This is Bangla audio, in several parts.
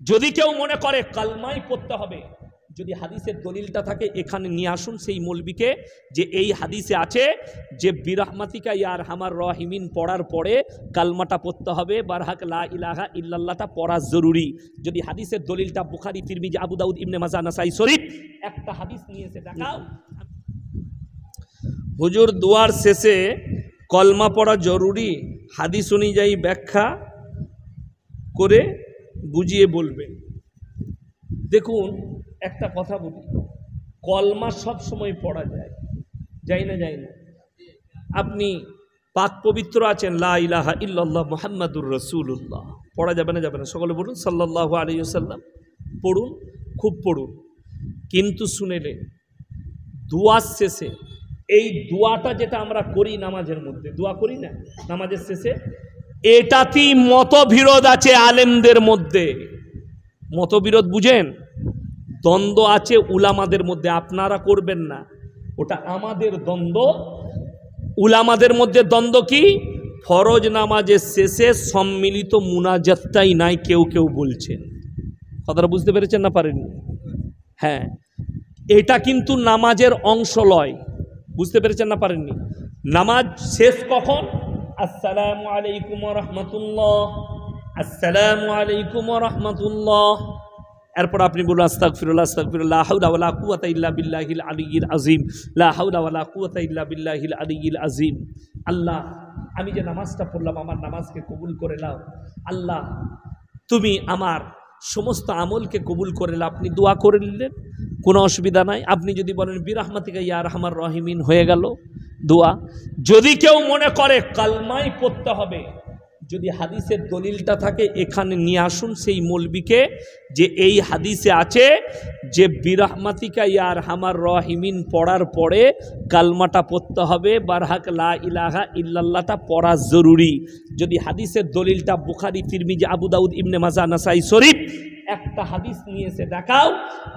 যদি কেউ মনে করে কালমাই পড়তে হবে, যদি হাদিসের দলিলটা থাকে এখানে নিয়ে আসুন সেই মৌলবীকে, যে এই হাদিসে আছে যে বিরহমাতিকা ইয়ার হামার রহিমিন পড়ার পরে কালমাটা পড়তে হবে, বারহাক লা ইলাহা ইল্লাল্লাহটা পড়া জরুরি। যদি হাদিসের দলিলটা বুখারী, তিরমিজি, আবু দাউদ, ইবনে মাজাহ, নাসাই শরীফ একটা হাদিস নিয়ে এসে দেখাও। হুজুর দুয়ার শেষে কলমা পড়া জরুরি, হাদিস অনুযায়ী ব্যাখ্যা করে বুঝিয়ে বলবেন। দেখুন একটা কথা বলি, কলমা সব সময় পড়া যায়, যায় না? যায় না? আপনি পাক পবিত্র আছেন, লা ইলাহা ইল্লাল্লাহ মুহাম্মাদুর রাসূলুল্লাহ, পড়া যাবে না? যাবে না? সকলে বলুন সাল্লাল্লাহু আলাইহি ওয়াসাল্লাম। পড়ুন, খুব পড়ুন, কিন্তু শুনেলেন দুয়ার শেষে এই দোয়াটা যেটা আমরা করি নামাজের মধ্যে, দোয়া করি না নামাজের শেষে, এটাতেই মতবিরোধ আছে আলেমদের মধ্যে। মতবিরোধ বুঝেন? দ্বন্দ্ব আছে উলামাদের মধ্যে। আপনারা করবেন না, ওটা আমাদের দ্বন্দ্ব, উলামাদের মধ্যে দ্বন্দ্ব। কি? ফরজ নামাজের শেষে সম্মিলিত মুনাজাতটাই নাই, কেউ কেউ বলছেন। কথাটা বুঝতে পেরেছেন না পারেননি? হ্যাঁ, এটা কিন্তু নামাজের অংশ লয়। বুঝতে পেরেছেন না পারেননি? নামাজ শেষ কখন? আসসালামু আলাইকুম ওয়া রাহমাতুল্লাহ, আসসালামু আলাইকুম ওয়া রাহমাতুল্লাহ। এরপর আপনি বলুন আস্তাগফিরুল্লাহ, আস্তাগফিরুল্লাহ, লা হাওলা ওয়ালা কুওয়াতা ইল্লা বিল্লাহিল আলিয়্যিল আযীম, লা হাওলা ওয়ালা কুওয়াতা ইল্লা বিল্লাহিল আলিয়্যিল আযীম। আল্লাহ, আমি যে নামাজটা পড়লাম আমার নামাজকে কবুল করে নাও। আল্লাহ, তুমি আমার সমস্ত আমলকে কবুল করে নাও। আপনি দোয়া করে নিলেন, কোনো অসুবিধা নাই। আপনি যদি বলেন বিরহমাতিকা ইয়া আরহামার রাহিমিন, হয়ে গেল দোয়া। যদি কেউ মনে করে কালমাই পড়তে হবে, যদি হাদিসের দলিলটা থাকে এখানে নিয়ে আসুন সেই মৌলবীকে, যে এই হাদিসে আছে যে বিরহমাতিকা ইয়া আরহামার রাহিমিন পড়ার পরে কালমাটা পড়তে হবে, বারহাক লা ইলাহা ইল্লাল্লাহটা পড়া জরুরি। যদি হাদিসের দলিলটা বুখারী, তিরমিজি, আবু দাউদ, ইবনে মাজাহ, নাসাই শরীফ একটা হাদিস নিয়ে এসে দেখাও,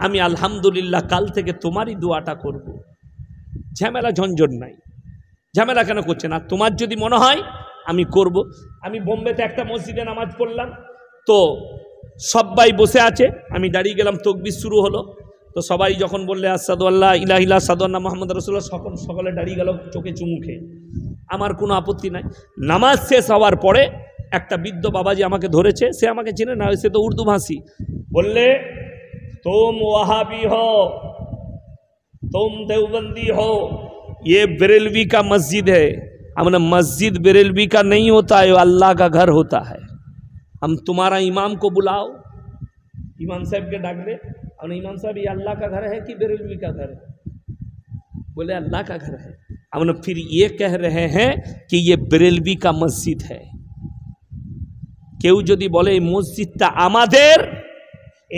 আমি আলহামদুলিল্লাহ কাল থেকে তোমারই দোয়াটা করব। ঝামেলা ঝঞ্ঝট নাই। ঝামেলা কেন করছে না? তোমার যদি মনে হয় আমি করব। আমি বোম্বেতে একটা মসজিদে নামাজ পড়লাম, তো সবাই বসে আছে, আমি দাঁড়িয়ে গেলাম, তাকবীর শুরু হলো, তো সবাই যখন বললে আশহাদু আল্লা ইলাহা ইল্লাল্লাহ, আশহাদু আন্না মুহাম্মাদুর রাসূলুল্লাহ, সকলে দাঁড়িয়ে গেল চোখে চুমু খেয়ে। আমার কোনো আপত্তি নাই। নামাজ শেষ হওয়ার পরে একটা বৃদ্ধ বাবাজি আমাকে ধরেছে, সে আমাকে চেনে না, সে তো উর্দু ভাষী, বললে तुम वहाबी हो, तुम देवबंदी हो, ये बरेलवी का मस्जिद है। हमने मस्जिद बरेलवी का नहीं होता है, अल्लाह का घर होता है। हम तुम्हारा इमाम को बुलाओ, इमाम साहब के डाक दे, और इमाम साहब ये अल्लाह का घर है कि बरेलवी का घर है? बोले अल्लाह का घर है। हमने फिर ये कह रहे हैं कि ये बरेलवी का मस्जिद है। কেউ যদি বলে এই মসজিদটা আমাদের,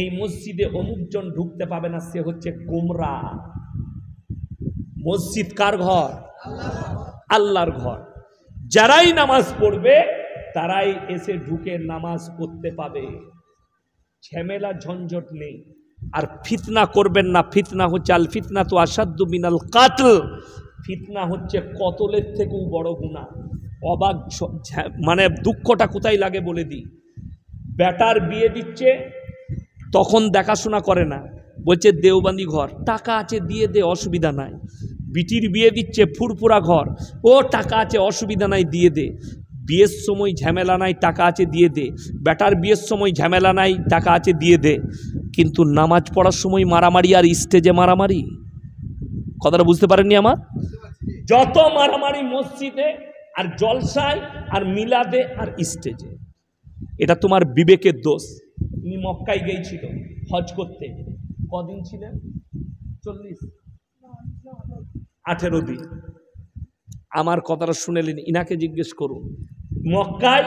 এই মসজিদে অমুকজন ঢুকতে পাবে না, সে হচ্ছে গোমরা। মসজিদ কার ঘর? আল্লাহর ঘর। যারাই নামাজ পড়বে তারাই এসে ঢুকে নামাজ পড়তে পাবে। ঝামেলা ঝঞ্ঝট নেই। আর ফিতনা করবেন না। ফিতনা হচ্ছে আল ফিতনা তো আসাদ্দু মিনাল কাতল। ফিতনা হচ্ছে কতলের থেকেও বড় গুনাহ। অবাক, মানে দুঃখটা কোথায় লাগে বলে দিই। বেটার বিয়ে দিচ্ছে, তখন দেখাশোনা করে না, বলছে দেওবন্দি ঘর, টাকা আছে দিয়ে দে, অসুবিধা নাই। বিটির বিয়ে দিচ্ছে, ফুরফুরা ঘর, ও টাকা আছে অসুবিধা নাই দিয়ে দে। বিয়ের সময় ঝামেলা নাই, টাকা আছে দিয়ে দে। বেটার বিয়ের সময় ঝামেলা নাই, টাকা আছে দিয়ে দে। কিন্তু নামাজ পড়ার সময় মারামারি আর স্টেজে মারামারি, কথাটা বুঝতে পারেননি আমার? যত মারামারি মসজিদে আর জলসায় আর মিলাদে আর স্টেজে, এটা তোমার বিবেকের দোষ। তুমি মক্কায় গিয়েছিল হজ করতে, কদিন ছিলেন? 18 দিন। আমার কথাটা শুনেলেন, ইনাকে জিজ্ঞেস করুন। মক্কায়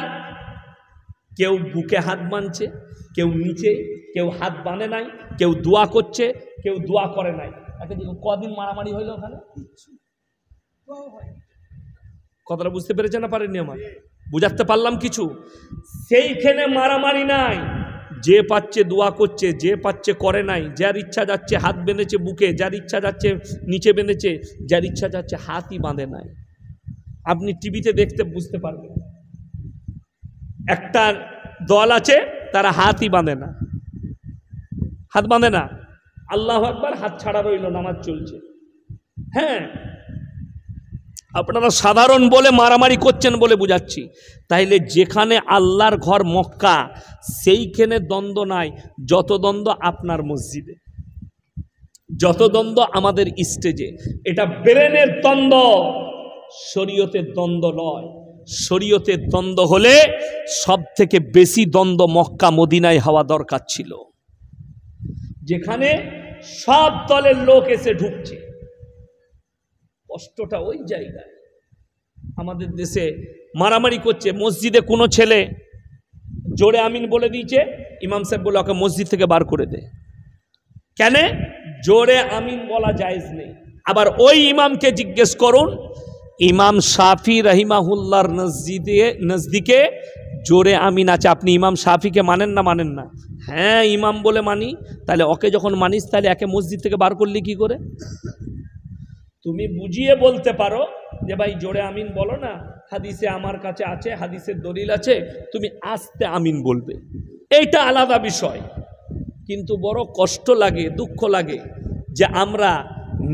কেউ বুকে হাত বাঁধছে, কেউ নিচে, কেউ হাত বাঁধে নাই, কেউ দোয়া করছে, কেউ দোয়া করে নাই। তাকে দেখুন কদিন মারামারি হইল ওখানে? কথাটা বুঝতে পেরেছেন না পারেননি? আমার বুঝাতে পারলাম কিছু? সেইখানে মারামারি নাই। যে পাচ্ছে দোয়া করছে, যে পাচ্ছে করে নাই। যার ইচ্ছা যাচ্ছে হাত বেঁধেছে বুকে, যার ইচ্ছা যাচ্ছে নিচে বেঁধেছে, যার ইচ্ছা যাচ্ছে হাতই বাঁধে নাই। আপনি টিভিতে দেখতে বুঝতে পারবেন। একটা দল আছে তারা হাতই বাঁধে না, হাত বাঁধে না, আল্লাহু আকবার, হাত ছাড়া রইল, নামাজ চলছে। হ্যাঁ, আপনারা সাধারণ বলে মারামারি করছেন বলে বুঝাচ্ছি। তাইলে যেখানে আল্লাহর ঘর মক্কা, সেইখানে দ্বন্দ্ব নাই। যত দ্বন্দ্ব আপনার মসজিদে, যত দ্বন্দ্ব আমাদের স্টেজে, এটা ব্রেনের দ্বন্দ্ব, শরীয়তের দ্বন্দ্ব নয়। শরীয়তের দ্বন্দ্ব হলে সব থেকে বেশি দ্বন্দ্ব মক্কা মদিনায় হওয়া দরকার ছিল, যেখানে সব দলের লোক এসে ঢুকছে। কষ্টটা ওই জায়গায়। আমাদের দেশে মারামারি করছে, মসজিদে কোনো ছেলে জোরে আমিন বলে দিয়েছে, ইমাম সাহেব বলে ওকে মসজিদ থেকে বার করে দে। কেন? জোরে আমিন বলা জায়েজ নেই। আবার ওই ইমামকে জিজ্ঞেস করুন, ইমাম শাফি রহিমাহুল্লাহর নজদিকে জোরে আমিন আছে, আপনি ইমাম শাফিকে মানেন না? মানেন না। হ্যাঁ ইমাম বলে মানি। তাহলে ওকে যখন মানিস, তাহলে একে মসজিদ থেকে বার করলি কি করে? তুমি বুঝিয়ে বলতে পারো যে ভাই জোরে আমিন বলো না, হাদিসে আমার কাছে আছে, হাদিসের দলিল আছে, তুমি আস্তে আমিন বলবে, এইটা আলাদা বিষয়। কিন্তু বড় কষ্ট লাগে, দুঃখ লাগে যে আমরা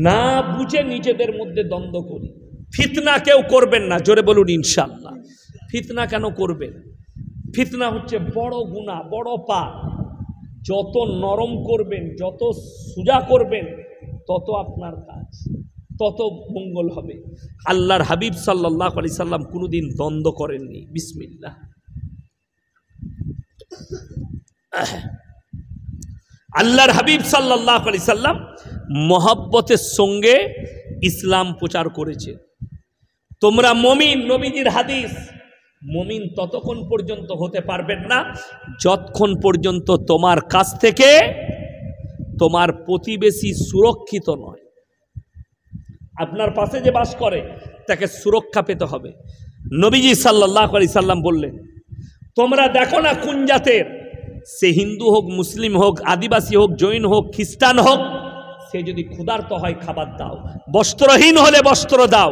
না বুঝে নিজেদের মধ্যে দ্বন্দ্ব করি। ফিতনা কেউ করবেন না, জোরে বলুন ইনশাআল্লাহ। ফিতনা কেন করবেন? ফিতনা হচ্ছে বড় গুনাহ, বড় পাপ। যত নরম করবেন, যত সোজা করবেন, তত আপনার কাজ, তত মঙ্গল হবে। আল্লাহর হাবিব সাল্লাল্লাহু আলাইহি সাল্লাম কোনোদিন দ্বন্দ্ব করেননি। বিসমিল্লাহ। আল্লাহর হাবিব সাল্লাল্লাহু আলাইহি সাল্লাম মহব্বতের সঙ্গে ইসলাম প্রচার করেছে। তোমরা মুমিন, নবীজির হাদিস, মুমিন ততক্ষণ পর্যন্ত হতে পারবেন না যতক্ষণ পর্যন্ত তোমার কাছ থেকে তোমার প্রতিবেশী সুরক্ষিত নয়। আপনার পাশে যে বাস করে তাকে সুরক্ষা পেতে হবে। নবীজি সাল্লাল্লাহু আলাইহি সাল্লাম বললেন, তোমরা দেখো না কোন জাতের, সে হিন্দু হোক, মুসলিম হোক, আদিবাসী হোক, জৈন হোক, খ্রিস্টান হোক, সে যদি ক্ষুধার্ত হয় খাবার দাও, বস্ত্রহীন হলে বস্ত্র দাও,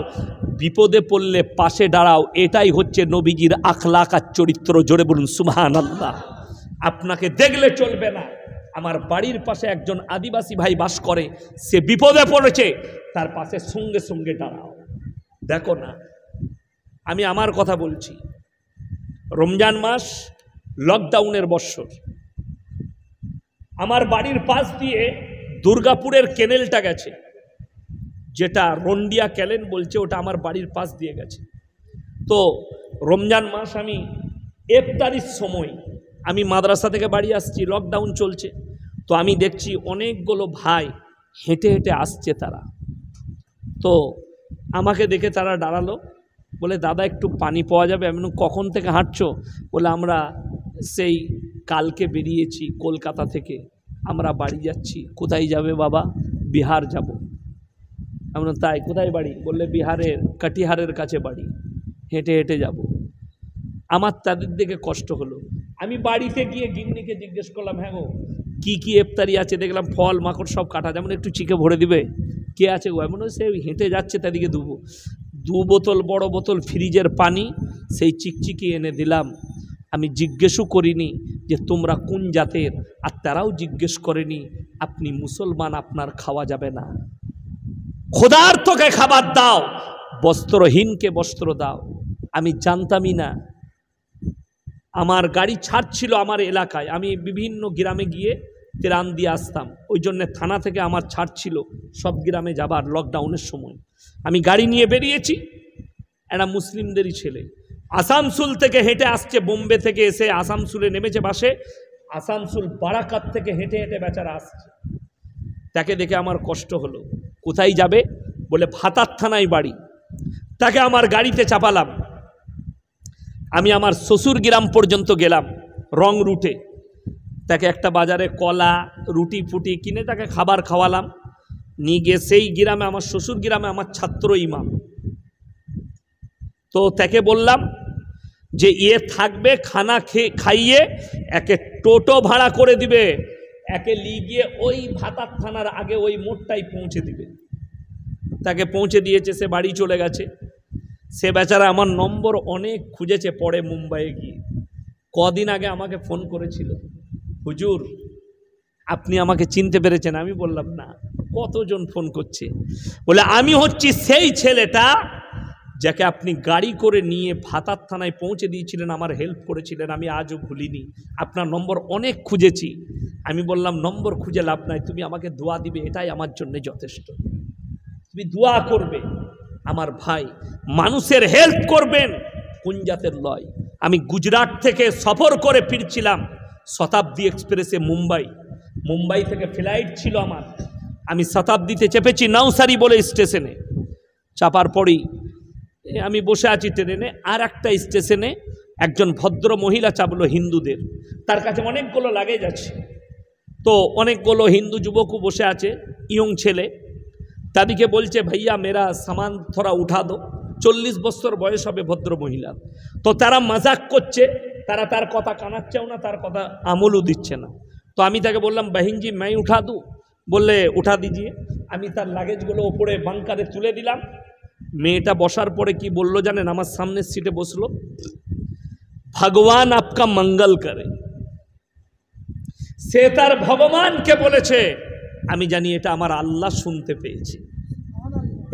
বিপদে পড়লে পাশে দাঁড়াও। এটাই হচ্ছে নবীজির আখলাক আর চরিত্র। জোরে বলুন সুবহানাল্লাহ। আপনাকে দেখলে চলবে না। আমার বাড়ির পাশে একজন আদিবাসী ভাই বাস করে, সে বিপদে পড়েছে, তার পাশে সঙ্গে সঙ্গে দাঁড়াও। দেখো না, আমি আমার কথা বলছি। রমজান মাস, লকডাউনের বৎসর, আমার বাড়ির পাশ দিয়ে দুর্গাপুরের ক্যানেলটা গেছে, যেটা রন্ডিয়া ক্যানেল বলছে, ওটা আমার বাড়ির পাশ দিয়ে গেছে। তো রমজান মাস, আমি ইফতারির সময় আমি মাদ্রাসা থেকে বাড়ি আসছি, লকডাউন চলছে। তো আমি দেখছি অনেকগুলো ভাই হেঁটে হেঁটে আসছে তারা। তো আমাকে দেখে তারা দাঁড়ালো, বলে দাদা একটু পানি পাওয়া যাবে? আমি কখন থেকে হাঁটছো? বলে আমরা সেই কালকে বেরিয়েছি কলকাতা থেকে, আমরা বাড়ি যাচ্ছি। কোথায় যাবে বাবা? বিহার যাব। আমরা তাই, কোথায় বাড়ি? বললে বিহারের কাটিহারের কাছে বাড়ি, হেঁটে হেঁটে যাব। আমার তাদের দেখে কষ্ট হলো। আমি বাড়িতে গিয়ে গিন্নিকে জিজ্ঞেস করলাম, হ্যাঁ গো কী কী ইফতারি আছে? দেখলাম ফল মাকড় সব কাটা, যেমন একটু চিকে ভরে দিবে। কে আছে গো? এমন সে হেঁটে যাচ্ছে, তাদেরকে দেবো। 2 বোতল বড় বোতল ফ্রিজের পানি, সেই চিকচিকি এনে দিলাম। আমি জিজ্ঞেসও করিনি যে তোমরা কোন জাতের, আর তারাও জিজ্ঞেস করেনি আপনি মুসলমান, আপনার খাওয়া যাবে না। ক্ষুধার্তকে খাবার দাও, বস্ত্রহীনকে বস্ত্র দাও। আমি জানতামই না। আমার গাড়ি ছাড়ছিল আমার এলাকায়, আমি বিভিন্ন গ্রামে গিয়ে ত্রাণ দিয়ে আসতাম। ওই জন্য থানা থেকে আমার ছাড়ছিল সব গ্রামে যাবার। লকডাউনের সময় আমি গাড়ি নিয়ে বেরিয়েছি, একটা মুসলিমদেরই ছেলে আসানসোল থেকে হেঁটে আসছে, বোম্বে থেকে এসে আসানসোলে নেমেছে বাসে। আসানসোল বারাকাত থেকে হেঁটে হেঁটে বেচারা আসছে। তাকে দেখে আমার কষ্ট হলো। কোথায় যাবে? বলে ভাতার থানায় বাড়ি। তাকে আমার গাড়িতে চাপালাম। আমি আমার শ্বশুর গ্রাম পর্যন্ত গেলাম রং রুটে। তাকে একটা বাজারে কলা, রুটি ফুটি কিনে তাকে খাবার খাওয়ালাম। নিয়ে গিয়ে সেই গ্রামে, আমার শ্বশুর গ্রামে আমার ছাত্র ইমাম, তো তাকে বললাম যে থাকবে, খানা খাইয়ে একে টোটো ভাড়া করে দিবে, একে নিয়ে গিয়ে ওই ভাতার থানার আগে ওই মোড়টাই পৌঁছে দিবে। তাকে পৌঁছে দিয়েছে, সে বাড়ি চলে গেছে। সে বেচারা আমার নম্বর অনেক খুঁজেছে, পরে মুম্বাইয়ে গিয়ে। কদিন আগে আমাকে ফোন করেছিল, হুজুর আপনি আমাকে চিনতে পেরেছেন? আমি বললাম না। কতজন ফোন করছে? বলে আমি হচ্ছি সেই ছেলেটা যাকে আপনি গাড়ি করে নিয়ে ভাতার থানায় পৌঁছে দিয়েছিলেন, আমার হেল্প করেছিলেন, আমি আজও ভুলিনি। আপনার নম্বর অনেক খুঁজেছি। আমি বললাম নম্বর খুঁজে লাভ নাই, তুমি আমাকে দোয়া দিবে, এটাই আমার জন্য যথেষ্ট। তুমি দোয়া করবে। আমার ভাই, মানুষের হেল্প করবেন, কোন জাতের লয়। আমি গুজরাট থেকে সফর করে ফিরছিলাম শতাব্দী এক্সপ্রেসে মুম্বাই থেকে ফ্লাইট ছিল আমার। আমি শতাব্দীতে চেপেছি নওসারি বলে স্টেশনে। চাপার পরেই আমি বসে আছি ট্রেনে, আর একটা স্টেশনে একজন ভদ্র মহিলা চাপলো হিন্দুদের। তার কাছে অনেকগুলো লাগেজ আছে, তো অনেকগুলো হিন্দু যুবকও বসে আছে, ইয়ং ছেলে। তাদেরকে বলছে ভাইয়া মেরা সামান থোড়া উঠা দো। 40 বছর বয়স হবে ভদ্র মহিলা। তো তারা মজাক করছে, তারা তার কথা কানাচ্ছেও না, তার কথা আমলও দিচ্ছে না। তো আমি তাকে বললাম বাহিনজি মাই উঠা দু। বললে উঠা দিজিয়ে। আমি তার লাগেজগুলো ওপরে বাংকারে তুলে দিলাম। মেয়েটা বসার পরে কি বললো জানেন? আমার সামনের সিটে বসলো, ভগবান আপকা মঙ্গল করে। সে তার ভগবানকে বলেছে, আমি জানি এটা আমার আল্লাহ শুনতে পেয়েছি,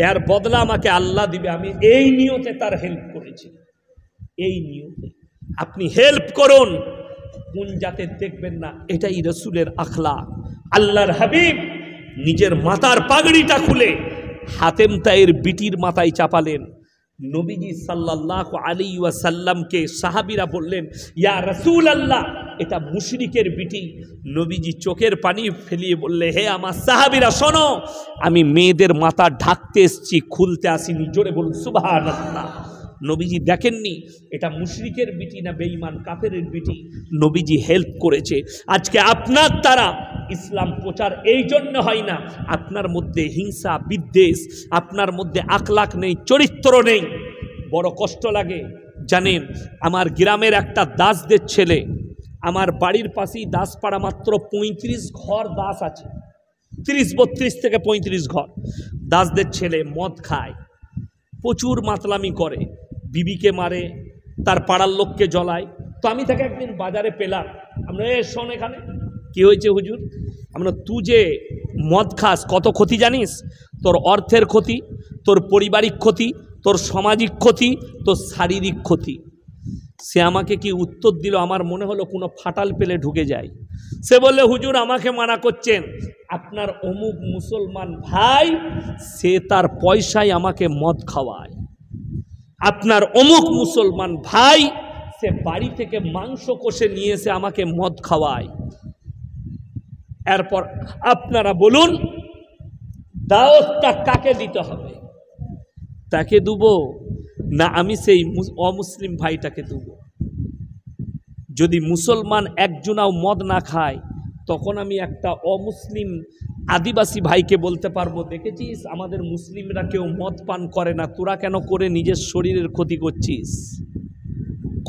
এর বদলা আমাকে আল্লাহ দিবে। আমি এই নিয়তে তার হেল্প করেছি, এই নিয়তে। আপনি হেল্প করুন, কোন জাতের দেখবেন না, এটাই রসুলের আখলাক। আল্লাহর হাবিব নিজের মাথার পাগড়িটা খুলে হাতেম তায়ের বিটির মাথায় চাপালেন। নবীজি সাল্লাল্লাহু আলাইহি ওয়াসাল্লামকে সাহাবীরা বললেন, ইয়া রাসূলুল্লাহ, এটা মুশরিকের বিটি। নবীজি চোখের পানি ফেলিয়ে বললে, হে আমার সাহাবীরা শোনো, আমি মেয়েদের মাথা ঢাকতে এসেছি, খুলতে আসিনি। জোরে বলুন সুবহানাল্লাহ। নবীজি দেখেননি এটা মুশরিকের বিটি না বেঈমান কাফেরের বিটি। নবীজি হেল্প করেছে। আজকে আপনার দ্বারা ইসলাম প্রচার এই জন্য হয় না, আপনার মধ্যে হিংসা বিদ্বেষ, আপনার মধ্যে আখলাক নেই, চরিত্র নেই। বড় কষ্ট লাগে জানেন। আমার গ্রামের একটা দাসদের ছেলে, আমার বাড়ির পাশেই দাসপাড়া, মাত্র 35 ঘর দাস আছে, 30-32 থেকে 35 ঘর। দাসদের ছেলে মদ খায়, প্রচুর মাতলামি করে, বিবিকে মারে, তার পাড়ার লোককে জ্বলায়। তো আমি তাকে একদিন বাজারে পেলাম। আমরা শোন এখানে কি হয়েছে হুজুর? আমরা তুই যে মদ খাস কত ক্ষতি জানিস? তোর অর্থের ক্ষতি, তোর পারিবারিক ক্ষতি, তোর সামাজিক ক্ষতি, তোর শারীরিক ক্ষতি। সে আমাকে কি উত্তর দিল, আমার মনে হলো কোনো ফাটাল পেলে ঢুকে যায়। সে বললে হুজুর আমাকে মানা করছেন, আপনার অমুক মুসলমান ভাই, সে তার পয়সায় আমাকে মদ খাওয়ায়। আপনার অমুক মুসলমান ভাই, সে বাড়ি থেকে মাংস কষে নিয়ে এসে আমাকে মদ খাওয়ায়। এরপর আপনারা বলুন দাওয়াতটা কাকে দিতে হবে? তাকে দেব না আমি সেই অমুসলিম ভাইটাকে দেব? যদি মুসলমান একজনাও মদ না খায়, তখন আমি একটা অমুসলিম আদিবাসী ভাইকে বলতে পারবো, দেখেছিস আমাদের মুসলিমরা কেউ মদ পান করে না, তোরা কেন করে নিজের শরীরের ক্ষতি করছিস?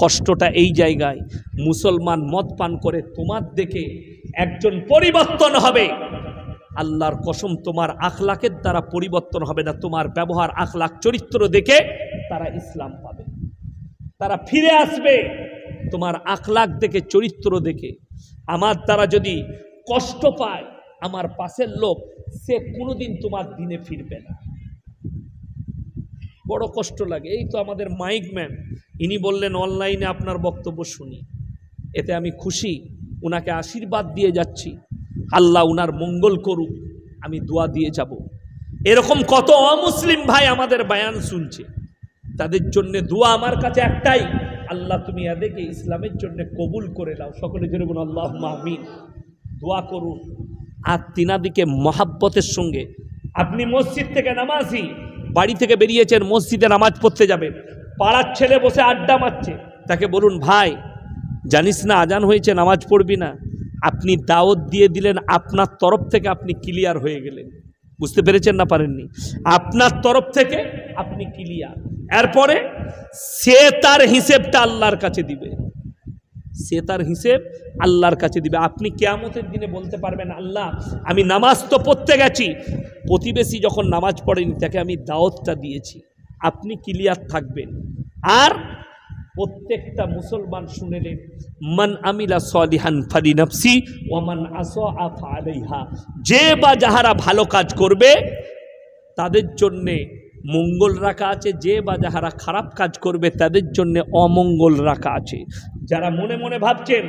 কষ্টটা এই জায়গায়। মুসলমান মদ পান করে, তোমার দেখে একজন পরিবর্তন হবে। আল্লাহর কসম, তোমার আখলাকের দ্বারা পরিবর্তন হবে না, তোমার ব্যবহার আখলাক চরিত্র দেখে তারা ইসলাম পাবে, তারা ফিরে আসবে। তোমার আখলাক দেখে, চরিত্র দেখে। আমার দ্বারা যদি কষ্ট পায় আমার পাশের লোক, সে কোনোদিন তোমার দিনে ফিরবে না। বড় কষ্ট লাগে। এই তো আমাদের মাইক ম্যান, ইনি বললেন অনলাইনে আপনার বক্তব্য শুনি, এতে আমি খুশি, উনাকে আশীর্বাদ দিয়ে যাচ্ছি, আল্লাহ উনার মঙ্গল করুক, আমি দোয়া দিয়ে যাব। এরকম কত অমুসলিম ভাই আমাদের বয়ান শুনছে, তাদের জন্য দোয়া আমার কাছে একটাই, আল্লাহ তুমি এদেরকে ইসলামের জন্য কবুল করে নাও। সকলে জোরে বলুন আল্লাহুম্মা আমিন। দোয়া করুন। আর তিনাদিকে মহাব্বতের সঙ্গে, আপনি মসজিদ থেকে নামাজি, বাড়ি থেকে বেরিয়েছেন, মসজিদে নামাজ পড়তে যাবেন, পাড়ার ছেলে বসে আড্ডা মারছে, তাকে বলুন ভাই জানিস না আজান হয়েছে, নামাজ পড়বি না? আপনি দাওয়াত দিয়ে দিলেন, আপনার তরফ থেকে আপনি ক্লিয়ার হয়ে গেলেন। বুঝতে পেরেছেন না পারেননি? আপনার তরফ থেকে আপনি ক্লিয়ার। এরপরে সে তার হিসেবটা আল্লাহর কাছে দিবে, সে তার হিসেব আল্লাহর কাছে দিবে। আপনি কিয়ামতের দিনে বলতে পারবেন, আল্লাহ আমি নামাজ তো পড়তে গেছি, প্রতিবেশী যখন নামাজ পড়েনি তাকে আমি দাওয়াতটা দিয়েছি। আপনি ক্লিয়ার থাকবেন। আর প্রত্যেকটা মুসলমান শুনেলেন, মান আমিলা সলিহান ফালিনাফসি ওয়া মান আসা ফাআলাইহা, যে বা যাহারা ভালো কাজ করবে তাদের জন্যে মঙ্গল রাখা আছে, যে বা যাহারা খারাপ কাজ করবে তাদের জন্য অমঙ্গল রাখা আছে। যারা মনে মনে ভাবছেন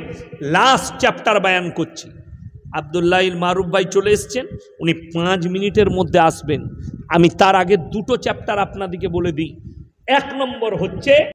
লাস্ট চ্যাপ্টার বয়ান করছি, আব্দুল্লাহ মারুফ ভাই চলে এসছেন, উনি 5 মিনিটের মধ্যে আসবেন। আমি তার আগে দুটো চ্যাপ্টার আপনাদেরকে বলে দিই। 1 নম্বর হচ্ছে